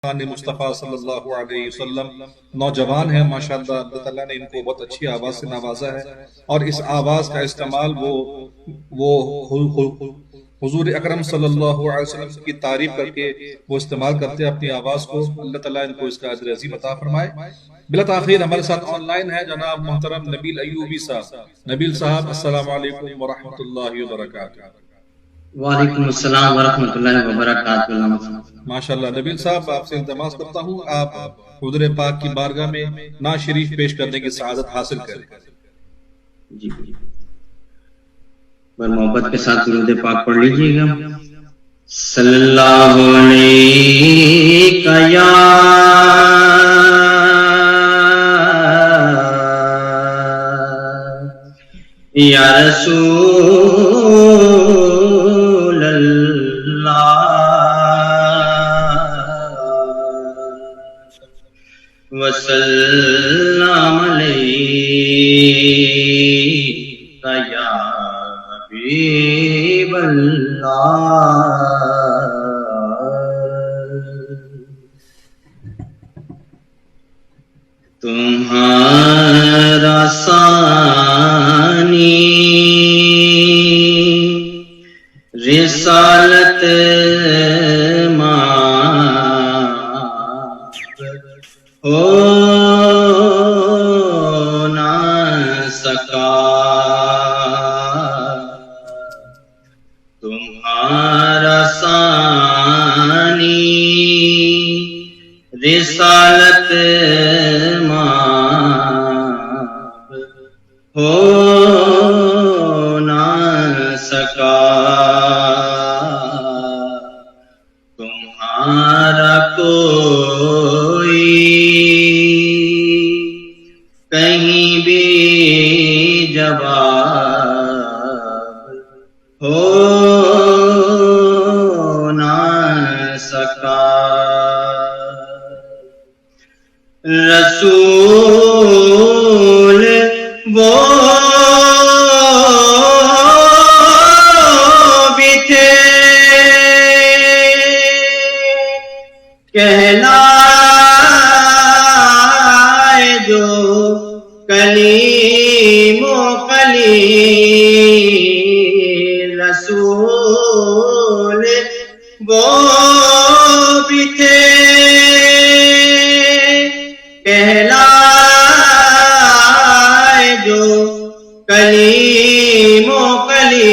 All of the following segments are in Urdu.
مصطفیٰ صلی اللہ علیہ وسلم نوجوان ہیں ماشاءاللہ، اللہ تعالیٰ نے ان کو بہت اچھی آواز سے نوازا ہے، اور اس آواز کا استعمال وہ حضور اکرم صلی اللہ علیہ وسلم کی تعریف کر کے وہ استعمال کرتے ہیں اپنی آواز کو۔ اللہ تعالیٰ ان کو اس کا اجر عظیم عطا فرمائے۔ بلا تاخیر ہمارے ساتھ آن لائن ہے جناب محترم نبیل ایوبی صاحب۔ نبیل صاحب السلام علیکم ورحمۃ اللہ وبرکاتہ۔ وعلیکم السلام ورحمۃ اللہ وبرکاتہ۔ ماشاءاللہ نبیل صاحب، آپ سے التماس کرتا ہوں آپ حضور پاک کی بارگاہ میں نعت شریف پیش کرنے کی سعادت حاصل کریں۔ جی بر محبت کے ساتھ درود پاک پڑھ لیجئے گا۔ صلی اللہ علیہ یا رسول اللہ وسلم علیک یا حبیب اللہ۔ تمہارا ثانی رسالت ہو نہ سکا، تمہارا ثانی رسالت ہو نہ سکا، تمہارا کوئی کہیں بھی جواب ہو نہ سکا۔ رسول وہ بھی تھے کہلائے جو کلیم و قلیل، رسول وہ بھی تھے کہلائے جو کلیم و قلیل،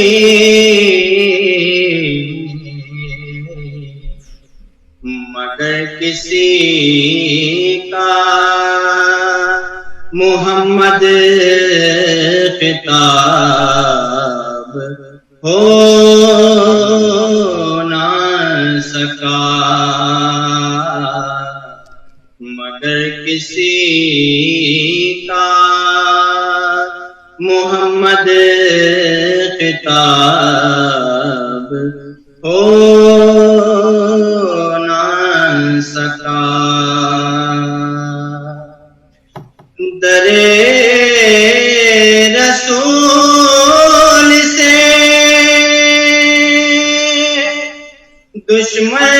مگر کسی کا محمد خطاب ہو نہ سکا، مگر کسی کا محمد خطاب ہو نہ سکا۔ در رسول سے دشمن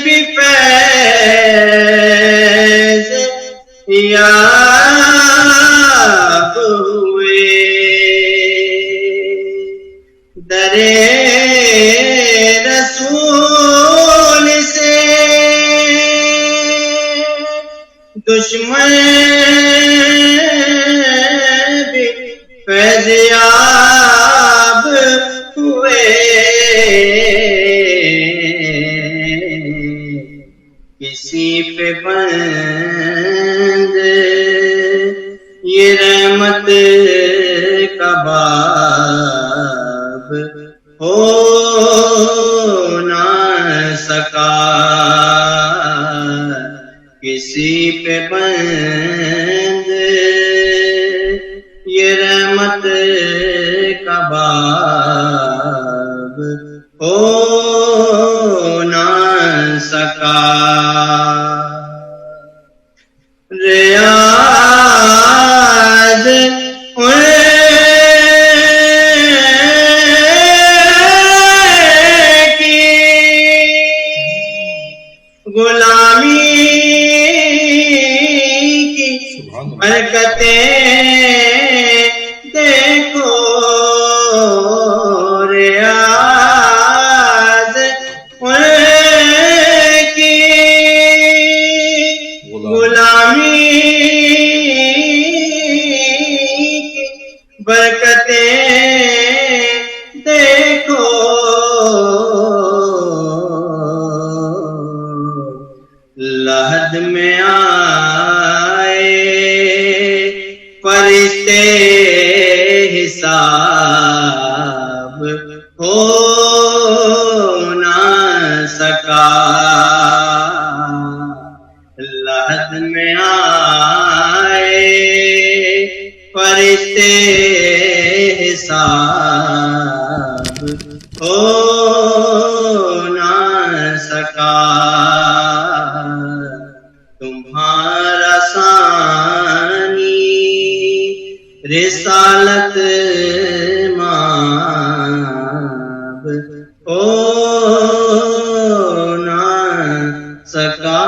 بھی فیض یاب ہوئے، در رسول سے دشمن بھی فیض یاب ہوئے، کسی پہ بند یہ رحمت کا باب ہو نہ سکا، کسی پہ بند یہ رحمت کا باب ہو نہ سکا۔ ریاض کی غلامی کی برکتیں دیکھو ریاض ان کی غلامی کی برکتیں دیکھو لحد میں آئے فرشتے حساب ہو نہ سکا لحد میں آئے فرشتے حساب ہو نہ سکا تمہارا ثانی رسالت ماب ہو نہ سکا